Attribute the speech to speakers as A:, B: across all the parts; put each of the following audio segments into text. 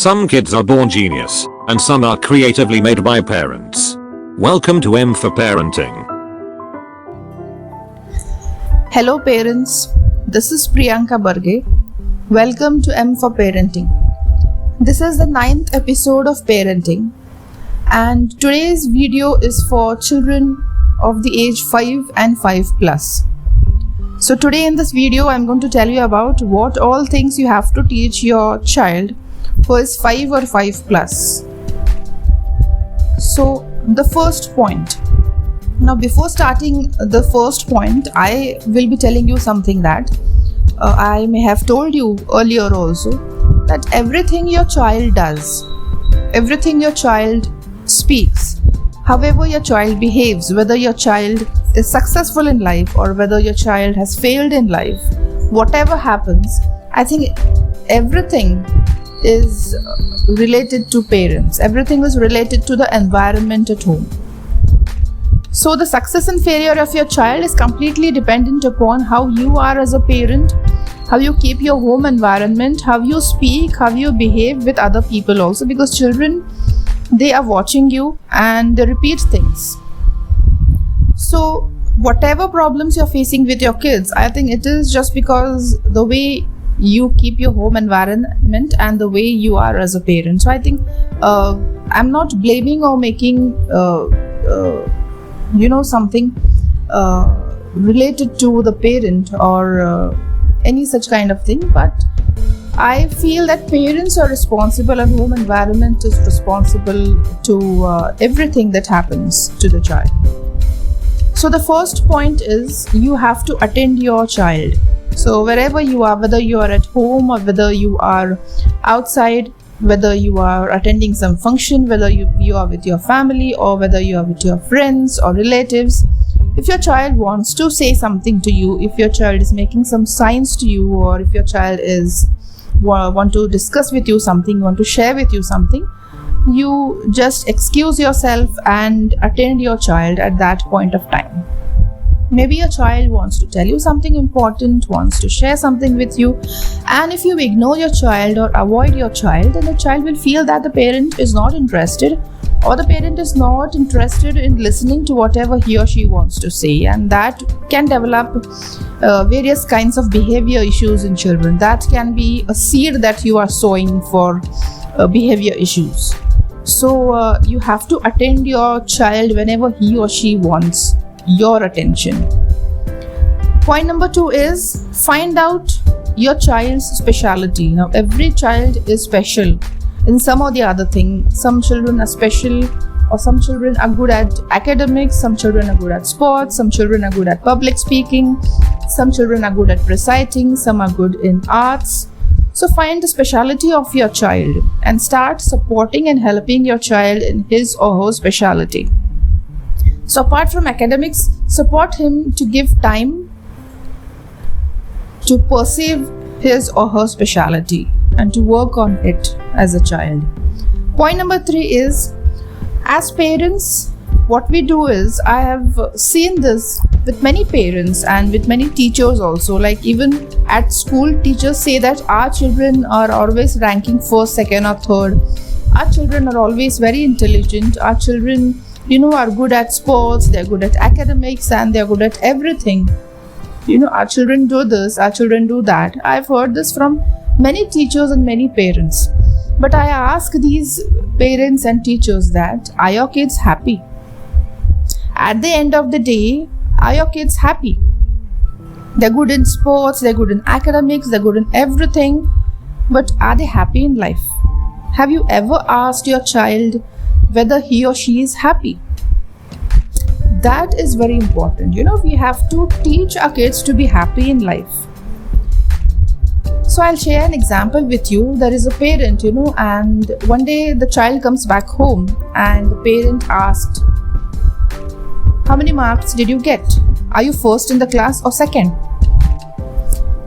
A: Some kids are born genius, and some are creatively made by parents. Welcome to M for Parenting.
B: Hello parents, this is Priyanka Barge. Welcome to M for Parenting. This is the 9th episode of parenting, and today's video is for children of the age 5 and 5 plus. So today in this video I'm going to tell you about what all things you have to teach your child who is 5 or 5 plus. So the first point. Now before starting the first point, I will be telling you something that I may have told you earlier also, that everything your child does, everything your child speaks, however your child behaves, whether your child is successful in life or whether your child has failed in life, whatever happens, I think everything is related to parents. Everything is related to the environment at home. So the success and failure of your child is completely dependent upon how you are as a parent, how you keep your home environment, how you speak, how you behave with other people also, because children, they are watching you and they repeat things. So whatever problems you're facing with your kids, I think it is just because the way you keep your home environment and the way you are as a parent. So I think I'm not blaming or making something related to the parent or any such kind of thing, but I feel that parents are responsible and home environment is responsible to everything that happens to the child. So the first point is you have to attend your child. So wherever you are, whether you are at home or whether you are outside, whether you are attending some function, whether you are with your family or whether you are with your friends or relatives, if your child wants to say something to you, if your child is making some signs to you, or if your child is want to discuss with you something, want to share with you something, you just excuse yourself and attend your child at that point of time. Maybe your child wants to tell you something important, wants to share something with you, and if you ignore your child or avoid your child, then the child will feel that the parent is not interested, or the parent is not interested in listening to whatever he or she wants to say, and that can develop various kinds of behavior issues in children. That can be a seed that you are sowing for behavior issues. So you have to attend your child whenever he or she wants your attention. Point number 2 is find out your child's specialty. Now every child is special in some or the other thing. Some children are special, or some children are good at academics, some children are good at sports, some children are good at public speaking, some children are good at reciting, some are good in arts. So find the specialty of your child and start supporting and helping your child in his or her specialty. So apart from academics, support him to give time to perceive his or her specialty and to work on it as a child. Point number 3 is, as parents, what we do is, I have seen this with many parents and with many teachers also, like even at school, teachers say that our children are always ranking first, second or third. Our children are always very intelligent. Our children are good at sports, they're good at academics, and they're good at everything. Our children do this, our children do that. I've heard this from many teachers and many parents. But I ask these parents and teachers that, are your kids happy? At the end of the day, are your kids happy? They're good in sports, they're good in academics, they're good in everything. But are they happy in life? Have you ever asked your child whether he or she is happy? That is very important. We have to teach our kids to be happy in life. So I'll share an example with you. There is a parent, and one day the child comes back home and the parent asked, how many marks did you get? Are you first in the class or second?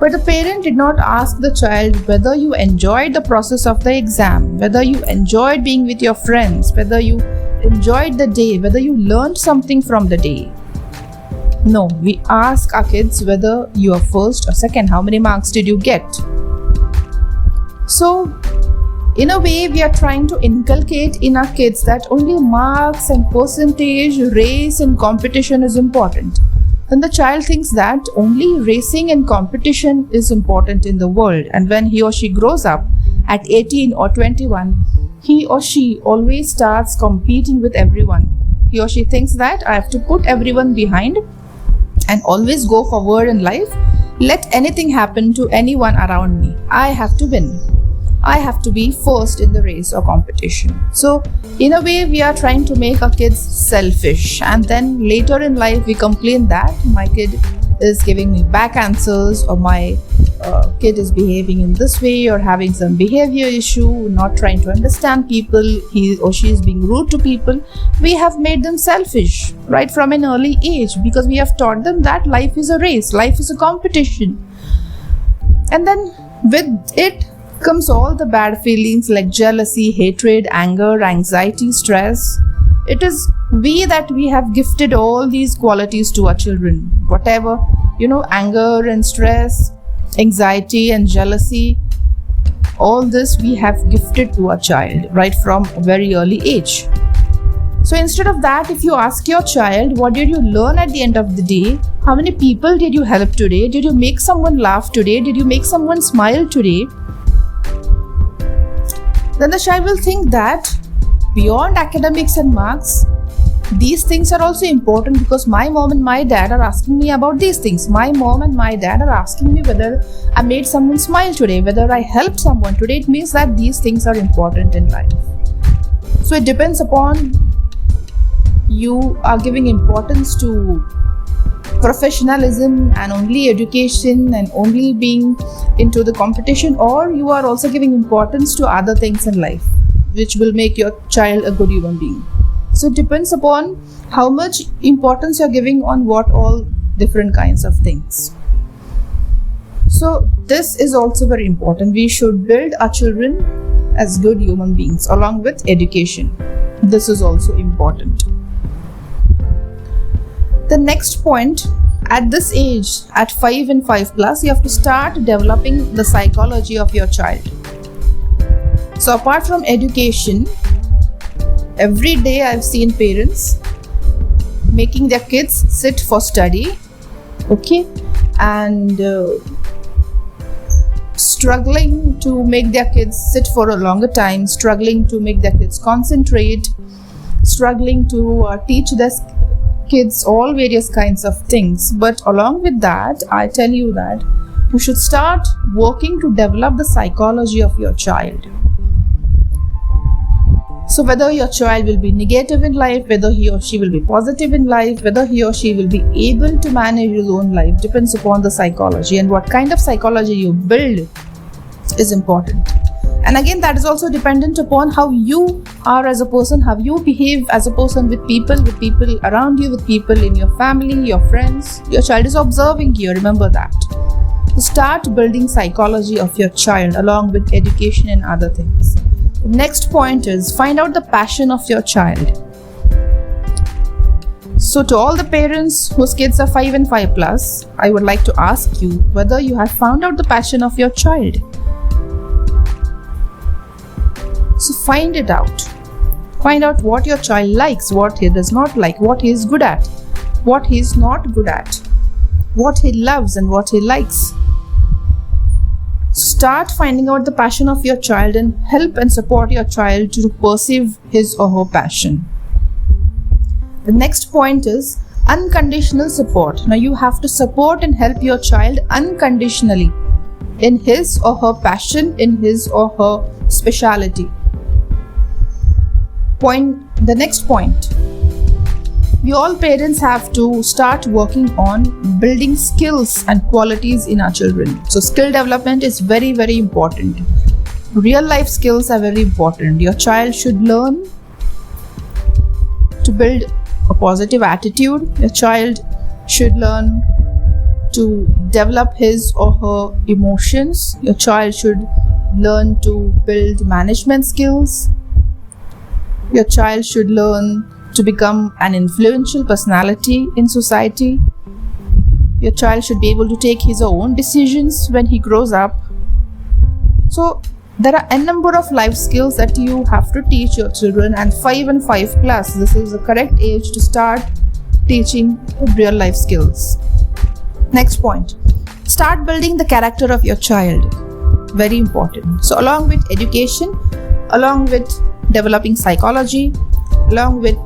B: But the parent did not ask the child whether you enjoyed the process of the exam, whether you enjoyed being with your friends, whether you enjoyed the day, whether you learned something from the day. No, we ask our kids whether you are first or second. How many marks did you get? So In a way, we are trying to inculcate in our kids that only marks and percentage, race and competition is important. Then the child thinks that only racing and competition is important in the world, and when he or she grows up at 18 or 21, he or she always starts competing with everyone. He or she thinks that I have to put everyone behind and always go forward in life. Let anything happen to anyone around me, I have to win. I have to be first in the race or competition. So in a way, we are trying to make our kids selfish, and then later in life we complain that my kid is giving me back answers, or my kid is behaving in this way or having some behavior issue, not trying to understand people, he or she is being rude to people. We have made them selfish right from an early age, because we have taught them that life is a race, life is a competition. And then with it comes all the bad feelings like jealousy, hatred, anger, anxiety, stress. It is we have gifted all these qualities to our children. Whatever, anger and stress, anxiety and jealousy, all this we have gifted to our child right from a very early age. So instead of that, if you ask your child, what did you learn at the end of the day? How many people did you help today? Did you make someone laugh today? Did you make someone smile today? Then the child will think that beyond academics and marks, these things are also important, because my mom and my dad are asking me about these things. My mom and my dad are asking me whether I made someone smile today, whether I helped someone today. It means that these things are important in life. So it depends upon you are giving importance to professionalism and only education and only being into the competition, or you are also giving importance to other things in life which will make your child a good human being. So it depends upon how much importance you're giving on what all different kinds of things. So this is also very important. We should build our children as good human beings along with education. This is also important. The next point, at this age, at 5 and 5 plus, you have to start developing the psychology of your child. So apart from education, every day I've seen parents making their kids sit for study, and struggling to make their kids sit for a longer time, struggling to make their kids concentrate, struggling to teach their kids all various kinds of things. But along with that, I tell you that you should start working to develop the psychology of your child. So whether your child will be negative in life, whether he or she will be positive in life, whether he or she will be able to manage his own life, depends upon the psychology, and what kind of psychology you build is important. And again, that is also dependent upon how you are as a person, how you behave as a person with people around you, with people in your family, your friends. Your child is observing you, remember that. So start building psychology of your child along with education and other things. The next point is find out the passion of your child. So to all the parents whose kids are 5 and 5 plus, I would like to ask you whether you have found out the passion of your child. So find it out. Find out what your child likes, what he does not like, what he is good at, what he is not good at, what he loves and what he likes. Start finding out the passion of your child and help and support your child to perceive his or her passion. The next point is unconditional support. Now you have to support and help your child unconditionally in his or her passion, in his or her speciality. The next point, we all parents have to start working on building skills and qualities in our children. So skill development is very, very important. Real life skills are very important. Your child should learn to build a positive attitude. Your child should learn to develop his or her emotions. Your child should learn to build management skills. Your child should learn to become an influential personality in society. Your child should be able to take his own decisions when he grows up. So There are a number of life skills that you have to teach your children, and 5 and 5 plus, this is the correct age to start teaching real life skills. Next point, start building the character of your child. Very important. So along with education, along with developing psychology, along with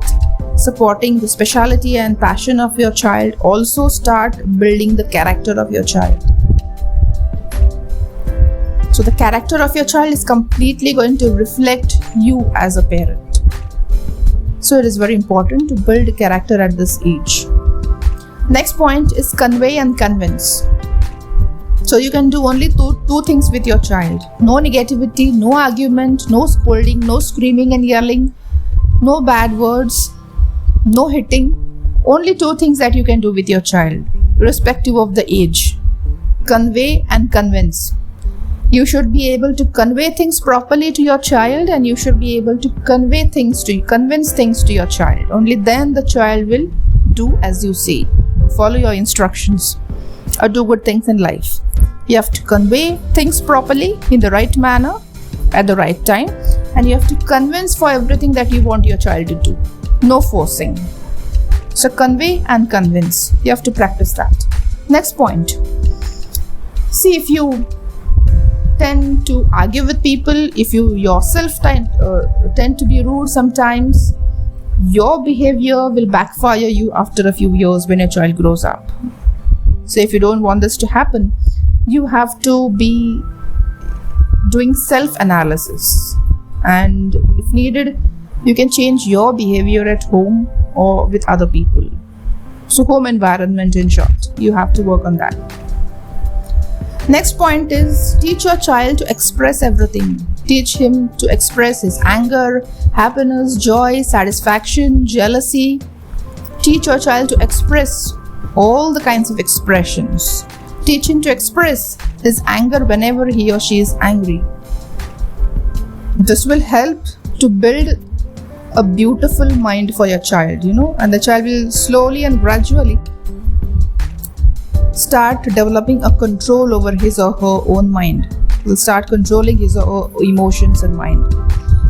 B: supporting the speciality and passion of your child, also start building the character of your child. So the character of your child is completely going to reflect you as a parent. So it is very important to build character at this age. Next point is convey and convince. So you can do only two things with your child. No negativity, no argument, no scolding, no screaming and yelling, no bad words, no hitting. Only 2 things that you can do with your child, irrespective of the age. Convey and convince. You should be able to convey things properly to your child, and you should be able to convince things to your child. Only then the child will do as you say. Follow your instructions or do good things in life. You have to convey things properly in the right manner at the right time, and you have to convince for everything that you want your child to do. No forcing. So convey and convince. You have to practice that. Next point. See, if you tend to argue with people, if you yourself tend to be rude sometimes, your behavior will backfire you after a few years when your child grows up. So if you don't want this to happen, you have to be doing self-analysis, and if needed, you can change your behavior at home or with other people. So home environment, in short, you have to work on that. Next point is teach your child to express everything. Teach him to express his anger, happiness, joy, satisfaction, jealousy. Teach your child to express all the kinds of expressions. Teach him to express his anger whenever he or she is angry. This will help to build a beautiful mind for your child, and the child will slowly and gradually start developing a control over his or her own mind. Will start controlling his or her emotions and mind.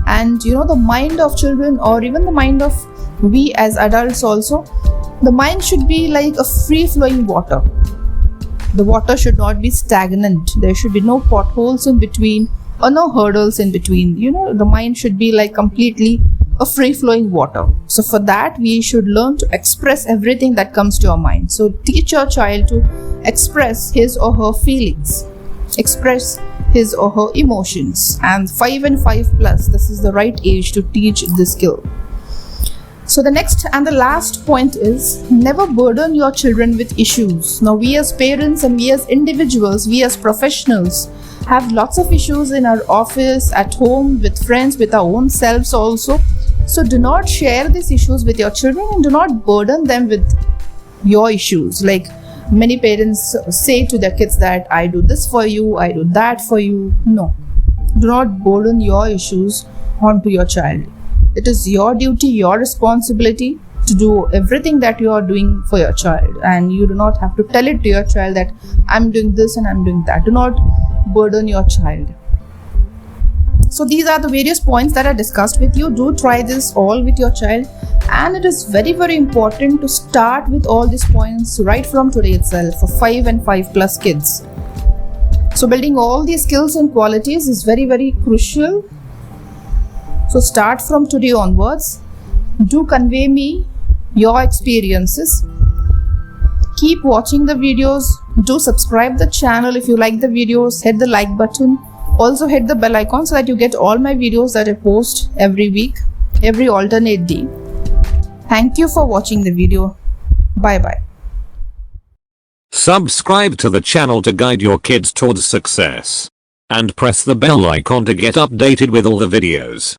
B: And the mind of children, or even the mind of we as adults also, the mind should be like a free-flowing water. The water should not be stagnant. There should be no potholes in between or no hurdles in between. The mind should be like completely a free-flowing water. So for that, we should learn to express everything that comes to our mind. So teach your child to express his or her feelings, express his or her emotions. And 5 and 5 plus, this is the right age to teach this skill. So the next and the last point is never burden your children with issues. Now, we as parents and we as individuals, we as professionals have lots of issues in our office, at home, with friends, with our own selves also. So do not share these issues with your children, and do not burden them with your issues. Like many parents say to their kids that I do this for you, I do that for you. No, do not burden your issues onto your child. It is your duty, your responsibility to do everything that you are doing for your child, and you do not have to tell it to your child that I'm doing this and I'm doing that. Do not burden your child. So these are the various points that I discussed with you. Do try this all with your child, and it is very, very important to start with all these points right from today itself for 5 and 5 plus kids. So building all these skills and qualities is very, very crucial. So start from today onwards. Do convey me your experiences. Keep watching the videos. Do subscribe the channel if you like the videos. Hit the like button. Also hit the bell icon so that you get all my videos that I post every week, every alternate day. Thank you for watching the video. Bye bye.
A: Subscribe to the channel to guide your kids towards success. And press the bell icon to get updated with all the videos.